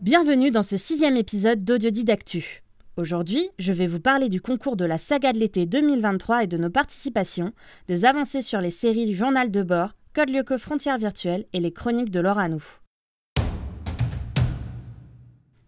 Bienvenue dans ce 6e épisode d'Audiodidactu. Aujourd'hui, je vais vous parler du concours de la saga de l'été 2023 et de nos participations, des avancées sur les séries Journal de bord, Code Lyoko Frontières virtuelles et les chroniques de Laura Nou.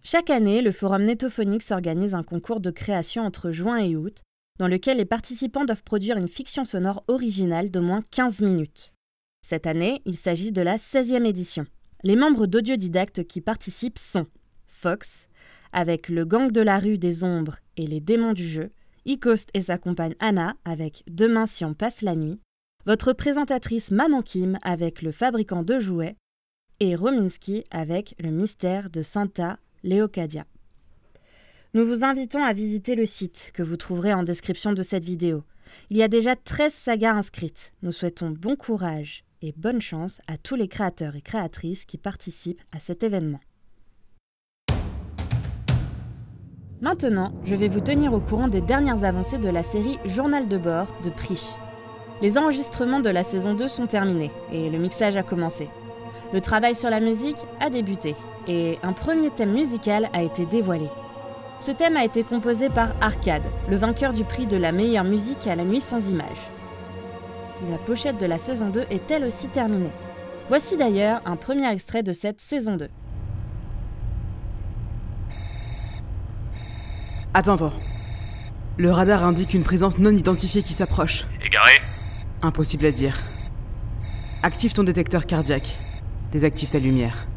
Chaque année, le Forum Netophonics organise un concours de création entre juin et août, dans lequel les participants doivent produire une fiction sonore originale d'au moins 15 minutes. Cette année, il s'agit de la 16e édition. Les membres d'Audiodidacte qui participent sont Fox, avec Le Gang de la rue des ombres et les démons du jeu, Ikost et sa compagne Anna avec Demain si on passe la nuit, votre présentatrice Maman Kim avec Le fabricant de jouets et Rominski avec Le mystère de Santa Leocadia. Nous vous invitons à visiter le site que vous trouverez en description de cette vidéo. Il y a déjà 13 sagas inscrites. Nous souhaitons bon courage et bonne chance à tous les créateurs et créatrices qui participent à cet événement. Maintenant, je vais vous tenir au courant des dernières avancées de la série Journal de bord de Prix. Les enregistrements de la saison 2 sont terminés et le mixage a commencé. Le travail sur la musique a débuté et un premier thème musical a été dévoilé. Ce thème a été composé par Arcade, le vainqueur du prix de la meilleure musique à la nuit sans images. La pochette de la saison 2 est elle aussi terminée. Voici d'ailleurs un premier extrait de cette saison 2. Attends. Le radar indique une présence non identifiée qui s'approche. Égaré. Impossible à dire. Active ton détecteur cardiaque. Désactive ta lumière.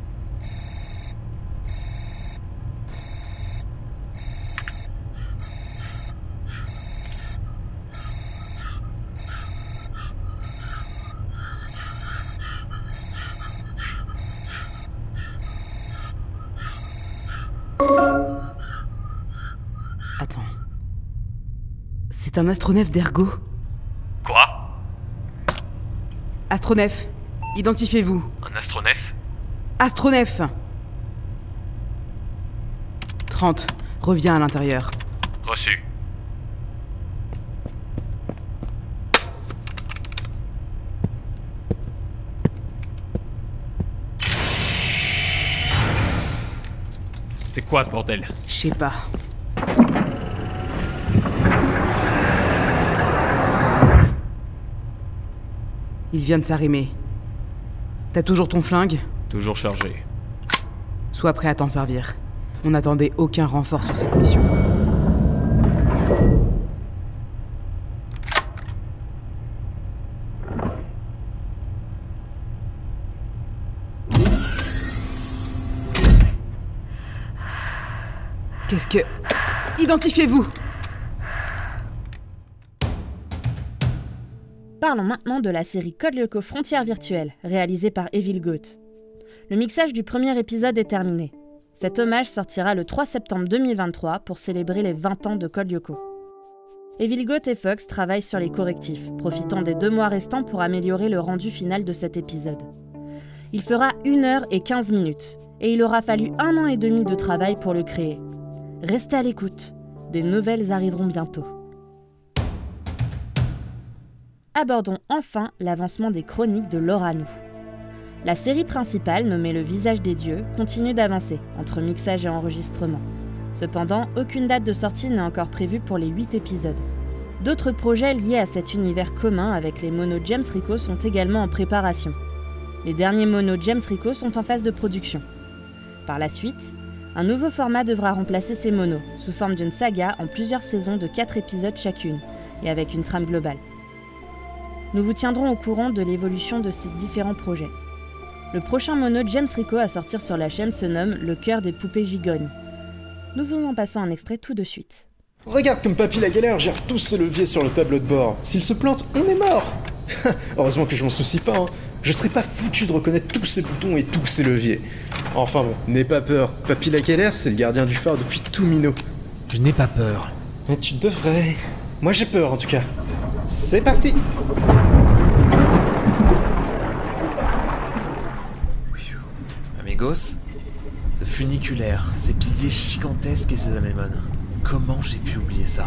Attends. C'est un astronef d'Ergo. Quoi? Astronef, identifiez-vous. Un astronef? Astronef 30, reviens à l'intérieur. Reçu. C'est quoi ce bordel? Je sais pas. Il vient de s'arrimer. T'as toujours ton flingue? Toujours chargé. Sois prêt à t'en servir. On n'attendait aucun renfort sur cette mission. Qu'est-ce que... Identifiez-vous! Parlons maintenant de la série Code Lyoko Frontières virtuelles, réalisée par Evil Goat. Le mixage du premier épisode est terminé. Cet hommage sortira le 3 septembre 2023 pour célébrer les 20 ans de Code Lyoko. Evil Goat et Fox travaillent sur les correctifs, profitant des 2 mois restants pour améliorer le rendu final de cet épisode. Il fera 1h15 minutes, et il aura fallu 1 an et demi de travail pour le créer. Restez à l'écoute, des nouvelles arriveront bientôt. Abordons enfin l'avancement des chroniques de Laura Nou. La série principale, nommée Le visage des dieux, continue d'avancer, entre mixage et enregistrement. Cependant, aucune date de sortie n'est encore prévue pour les 8 épisodes. D'autres projets liés à cet univers commun avec les monos James Rico sont également en préparation. Les derniers monos James Rico sont en phase de production. Par la suite, un nouveau format devra remplacer ces monos, sous forme d'une saga en plusieurs saisons de 4 épisodes chacune, et avec une trame globale. Nous vous tiendrons au courant de l'évolution de ces différents projets. Le prochain mono James Rico à sortir sur la chaîne se nomme Le cœur des poupées gigognes. Nous vous en passons un extrait tout de suite. Regarde comme Papy la galère gère tous ses leviers sur le tableau de bord. S'il se plante, on est mort. Heureusement que je m'en soucie pas, hein. Je serais pas foutu de reconnaître tous ces boutons et tous ces leviers. Enfin bon, n'aie pas peur. Papy la galère, c'est le gardien du phare depuis tout minot. Je n'ai pas peur. Mais tu devrais. Moi j'ai peur en tout cas. C'est parti. Amigos, ce funiculaire, ces piliers gigantesques et ces anémones. Comment j'ai pu oublier ça?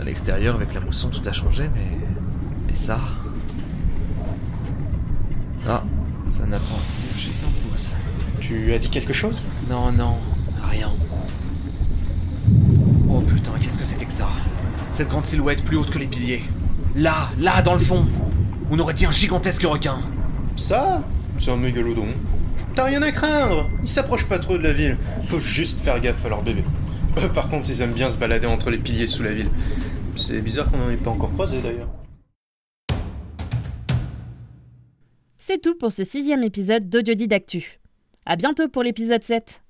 À l'extérieur, avec la mousson, tout a changé, mais ça... Ah, ça n'a pas bougé d'un pouce. Tu as dit quelque chose? Non, rien. Oh putain, qu'est-ce que c'était que ça? Cette grande silhouette plus haute que les piliers. Là, dans le fond. On aurait dit un gigantesque requin. Ça, c'est un mégalodon. T'as rien à craindre, ils s'approchent pas trop de la ville. Faut juste faire gaffe à leur bébé. Par contre, ils aiment bien se balader entre les piliers sous la ville. C'est bizarre qu'on n'en ait pas encore croisé d'ailleurs. C'est tout pour ce 6e épisode d'Audiodidactu. À bientôt pour l'épisode 7.